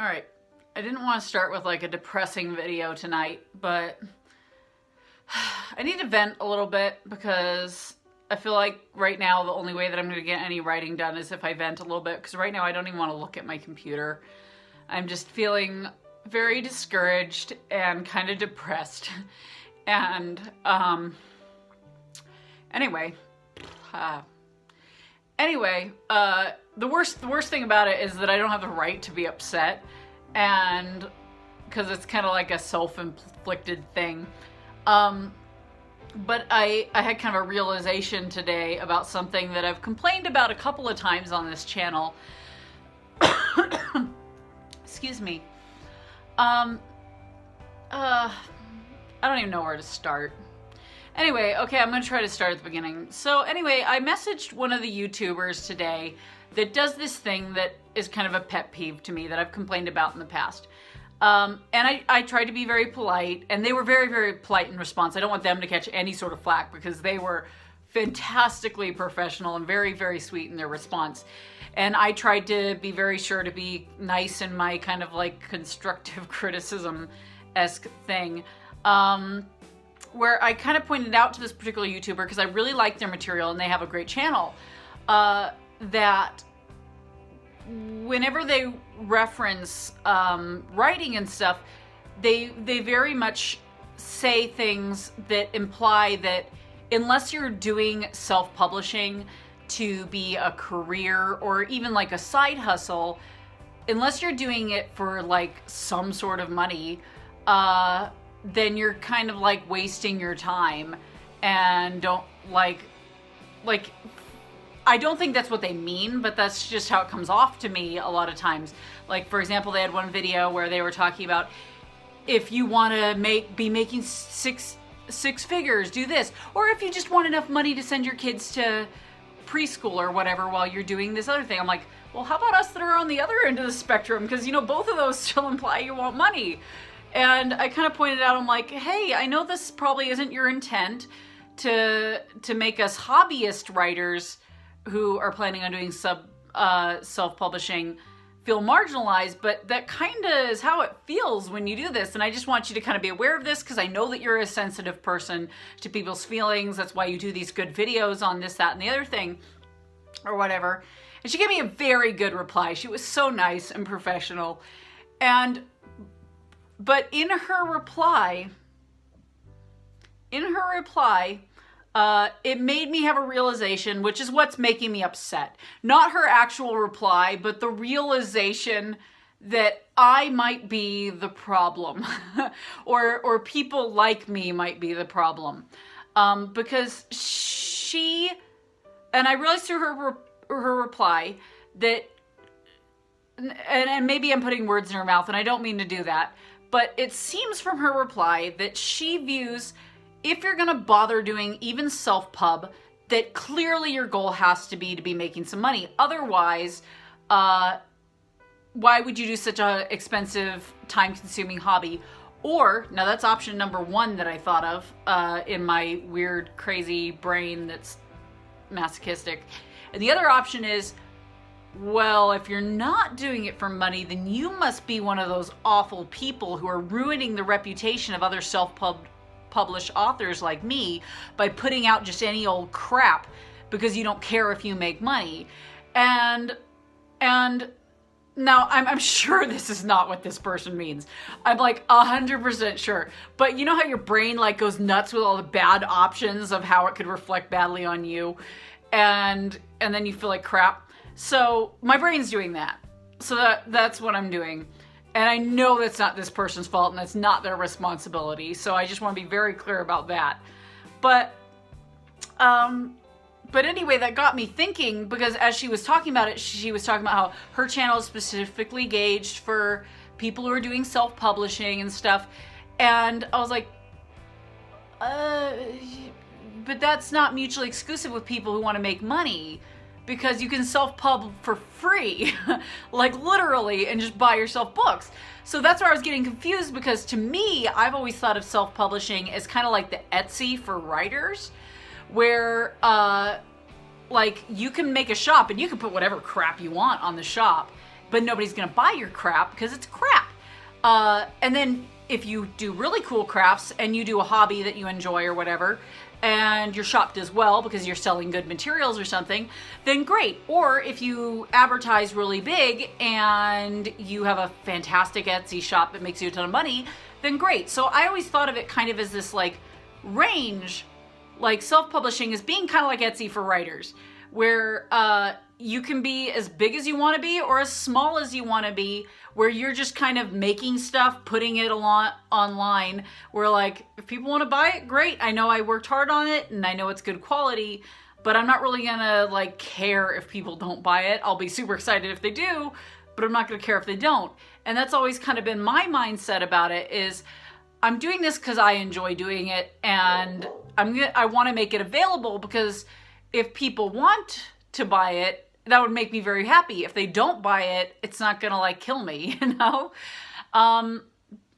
All right, I didn't want to start with like a depressing video tonight, but I need to vent a little bit because I feel like right now the only way that I'm going to get any writing done is if I vent a little bit, because right now I don't even want to look at my computer. I'm just feeling very discouraged and kind of depressed. And anyway, the worst thing about it is that I don't have the right to be upset, and because it's kind of like a self-inflicted thing. But I had kind of a realization today about something that I've complained about a couple of times on this channel. Excuse me. I don't even know where to start. Anyway, okay, I'm going to try to start at the beginning. So anyway, I messaged one of the YouTubers today that does this thing that is kind of a pet peeve to me that I've complained about in the past. And I tried to be very polite, and they were very, very polite in response. I don't want them to catch any sort of flack because they were fantastically professional and very, very sweet in their response. And I tried to be very sure to be nice in my kind of like constructive criticism-esque thing. Where I kind of pointed out to this particular YouTuber, because I really like their material and they have a great channel, that whenever they reference writing and stuff, they very much say things that imply that unless you're doing self-publishing to be a career or even like a side hustle, unless you're doing it for like some sort of money, then you're kind of like wasting your time and don't like, I don't think that's what they mean, but that's just how it comes off to me a lot of times. Like, for example, they had one video where they were talking about if you want to be making six figures, do this. Or if you just want enough money to send your kids to preschool or whatever while you're doing this other thing. I'm like, well, how about us that are on the other end of the spectrum? Because, you know, both of those still imply you want money. And I kind of pointed out, I'm like, hey, I know this probably isn't your intent to make us hobbyist writers who are planning on doing self-publishing feel marginalized, but that kind of is how it feels when you do this. And I just want you to kind of be aware of this because I know that you're a sensitive person to people's feelings. That's why you do these good videos on this, that, and the other thing, or whatever. And she gave me a very good reply. She was so nice and professional. But in her reply, it made me have a realization, which is what's making me upset. Not her actual reply, but the realization that I might be the problem, or people like me might be the problem. Because and I realized through her reply that, and maybe I'm putting words in her mouth, and I don't mean to do that, but it seems from her reply that she views, if you're gonna bother doing even self-pub, that clearly your goal has to be making some money. Otherwise, why would you do such a expensive, time-consuming hobby? Or, now that's option number one that I thought of in my weird, crazy brain that's masochistic. And the other option is, well, if you're not doing it for money, then you must be one of those awful people who are ruining the reputation of other self-published authors like me by putting out just any old crap because you don't care if you make money. And now I'm sure this is not what this person means. I'm like 100% sure. But you know how your brain like goes nuts with all the bad options of how it could reflect badly on you, and then you feel like crap. So my brain's doing that. So that's what I'm doing. And I know that's not this person's fault and that's not their responsibility. So I just want to be very clear about that. But anyway, that got me thinking, because as she was talking about it, she was talking about how her channel is specifically gauged for people who are doing self-publishing and stuff. And I was like, but that's not mutually exclusive with people who want to make money. Because you can self-pub for free, like literally, and just buy yourself books. So that's where I was getting confused, because to me, I've always thought of self-publishing as kind of like the Etsy for writers, where like you can make a shop and you can put whatever crap you want on the shop, but nobody's going to buy your crap because it's crap. And then if you do really cool crafts and you do a hobby that you enjoy or whatever, and your shop does well because you're selling good materials or something, then great. Or if you advertise really big and you have a fantastic Etsy shop that makes you a ton of money, then great. So I always thought of it kind of as this like range, like self-publishing as being kind of like Etsy for writers, where you can be as big as you want to be or as small as you want to be, where you're just kind of making stuff, putting it a lot online, where like, if people want to buy it, great. I know I worked hard on it and I know it's good quality, but I'm not really gonna like care if people don't buy it. I'll be super excited if they do, but I'm not gonna care if they don't. And that's always kind of been my mindset about it, is I'm doing this because I enjoy doing it, and I want to make it available because if people want to buy it, that would make me very happy. If they don't buy it, it's not gonna like kill me, you know? And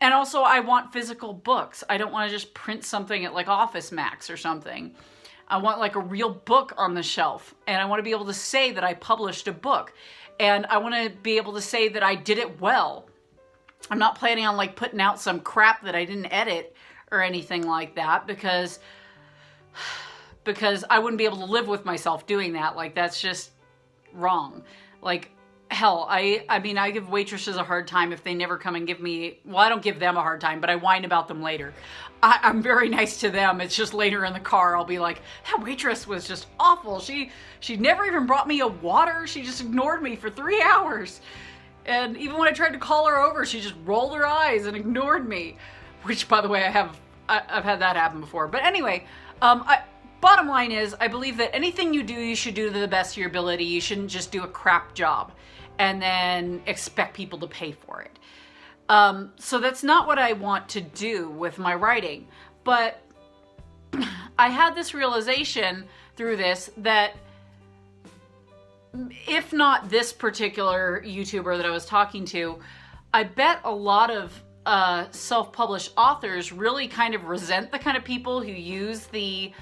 also I want physical books. I don't want to just print something at like Office Max or something. I want like a real book on the shelf, and I want to be able to say that I published a book, and I want to be able to say that I did it well. I'm not planning on like putting out some crap that I didn't edit or anything like that, because I wouldn't be able to live with myself doing that. Like, that's just wrong. Like, hell, I mean, I give waitresses a hard time if they never come and give me, well, I don't give them a hard time, but I whine about them later. I'm very nice to them. It's just later in the car, I'll be like, that waitress was just awful. She never even brought me a water. She just ignored me for 3 hours. And even when I tried to call her over, she just rolled her eyes and ignored me, which, by the way, I've had that happen before. But anyway, bottom line is, I believe that anything you do, you should do to the best of your ability. You shouldn't just do a crap job and then expect people to pay for it. So that's not what I want to do with my writing. But I had this realization through this that if not this particular YouTuber that I was talking to, I bet a lot of self-published authors really kind of resent the kind of people who use the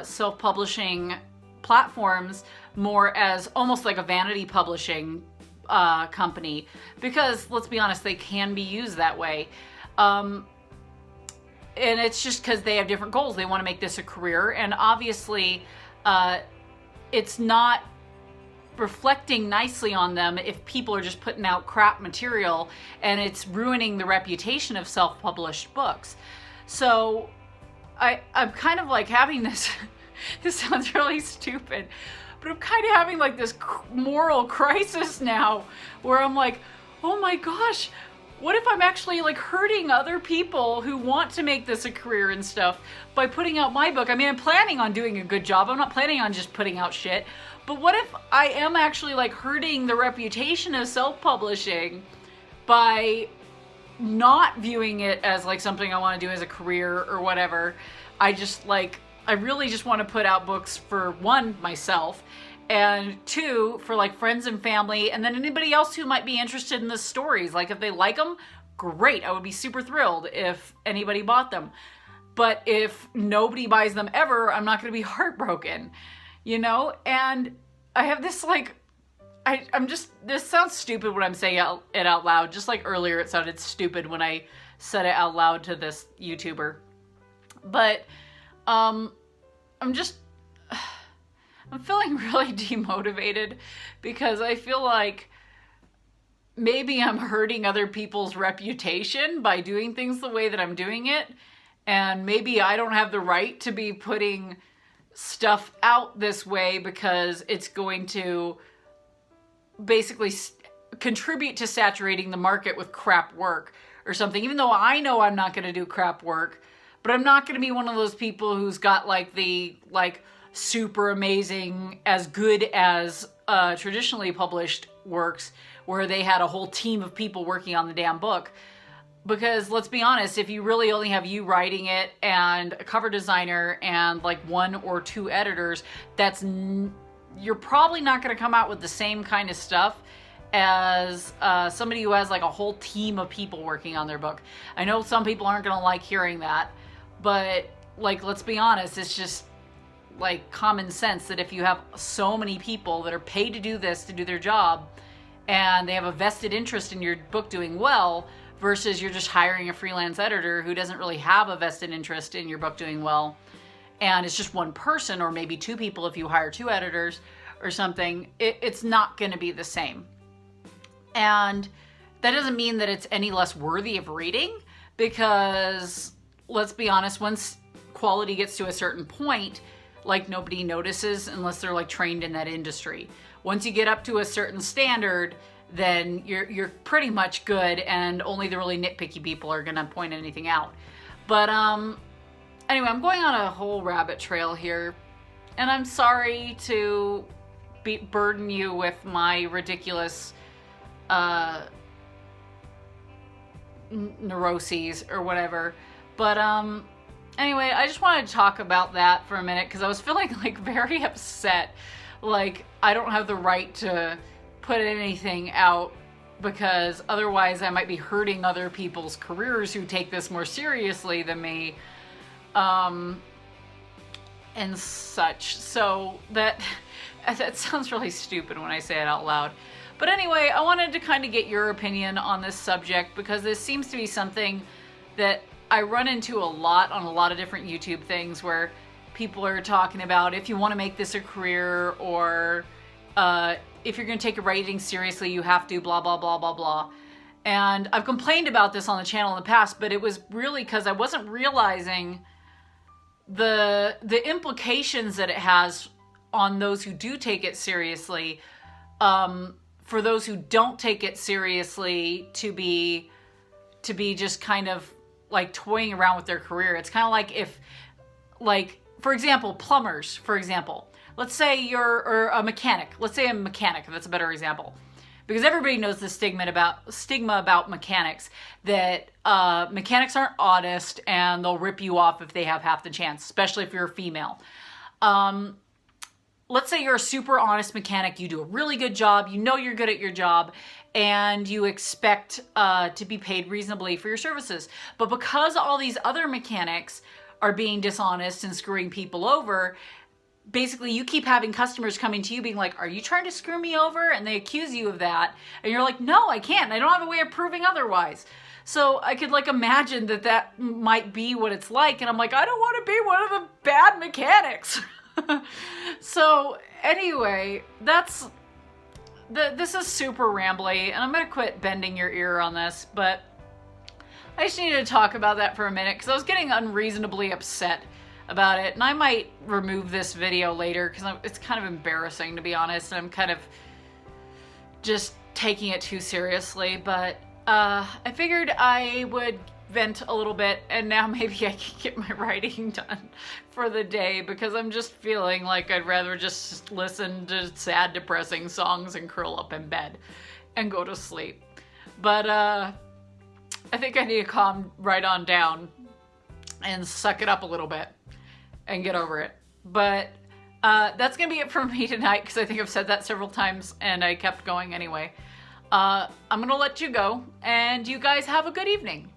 self-publishing platforms more as almost like a vanity publishing company, because let's be honest, they can be used that way. And it's just because they have different goals. They want to make this a career, and obviously it's not reflecting nicely on them if people are just putting out crap material, and it's ruining the reputation of self-published books. So I'm kind of like having this, this sounds really stupid, but I'm kind of having like this moral crisis now, where I'm like, oh my gosh, what if I'm actually like hurting other people who want to make this a career and stuff by putting out my book? I mean, I'm planning on doing a good job. I'm not planning on just putting out shit. But what if I am actually like hurting the reputation of self-publishing by not viewing it as like something I want to do as a career or whatever? I really just want to put out books for, one, myself, and two, for like friends and family, and then anybody else who might be interested in the stories. Like, if they like them, great. I would be super thrilled if anybody bought them. But if nobody buys them ever, I'm not going to be heartbroken, you know? And I have this like, this sounds stupid when I'm saying it out loud. Just like earlier, it sounded stupid when I said it out loud to this YouTuber. But I'm feeling really demotivated, because I feel like maybe I'm hurting other people's reputation by doing things the way that I'm doing it. And maybe I don't have the right to be putting stuff out this way, because it's going to basically contribute to saturating the market with crap work or something, even though I know I'm not going to do crap work. But I'm not going to be one of those people who's got like the super amazing, as good as traditionally published works, where they had a whole team of people working on the damn book. Because let's be honest, if you really only have you writing it and a cover designer and like 1 or 2 editors, you're probably not going to come out with the same kind of stuff as somebody who has like a whole team of people working on their book. I know some people aren't going to like hearing that, but like, let's be honest, it's just like common sense that if you have so many people that are paid to do this, to do their job, and they have a vested interest in your book doing well, versus you're just hiring a freelance editor who doesn't really have a vested interest in your book doing well, and it's just one person or maybe two people if you hire two editors or something. It's not going to be the same. And that doesn't mean that it's any less worthy of reading, because let's be honest, once quality gets to a certain point, like, nobody notices unless they're like trained in that industry. Once you get up to a certain standard, then you're pretty much good, and only the really nitpicky people are gonna point anything out. But anyway, I'm going on a whole rabbit trail here, and I'm sorry to burden you with my ridiculous neuroses or whatever. But anyway, I just wanted to talk about that for a minute, because I was feeling like very upset, like I don't have the right to put anything out, because otherwise I might be hurting other people's careers who take this more seriously than me, and such. So that sounds really stupid when I say it out loud. But anyway, I wanted to kind of get your opinion on this subject, because this seems to be something that I run into a lot on a lot of different YouTube things, where people are talking about if you want to make this a career, or if you're going to take your writing seriously, you have to blah, blah, blah, blah, blah. And I've complained about this on the channel in the past, but it was really because I wasn't realizing the implications that it has on those who do take it seriously. For those who don't take it seriously, to be just kind of like toying around with their career. It's kind of like if, like, for example, plumbers, for example. Let's say or a mechanic. Let's say a mechanic, that's a better example. Because everybody knows the stigma about mechanics, that mechanics aren't honest and they'll rip you off if they have half the chance, especially if you're a female. Let's say you're a super honest mechanic, you do a really good job, you know you're good at your job, and you expect to be paid reasonably for your services. But because all these other mechanics are being dishonest and screwing people over, basically you keep having customers coming to you being like, are you trying to screw me over? And they accuse you of that. And you're like, no, I can't. I don't have a way of proving otherwise. So I could like imagine that might be what it's like. And I'm like, I don't want to be one of the bad mechanics. So anyway, this is super rambly, and I'm going to quit bending your ear on this, but I just needed to talk about that for a minute, because I was getting unreasonably upset about it, and I might remove this video later, because it's kind of embarrassing, to be honest, and I'm kind of just taking it too seriously. But I figured I would vent a little bit, and now maybe I can get my writing done for the day, because I'm just feeling like I'd rather just listen to sad, depressing songs and curl up in bed and go to sleep. But I think I need to calm right on down and suck it up a little bit and get over it. But that's gonna be it from me tonight, because I think I've said that several times and I kept going anyway. I'm gonna let you go, and you guys have a good evening.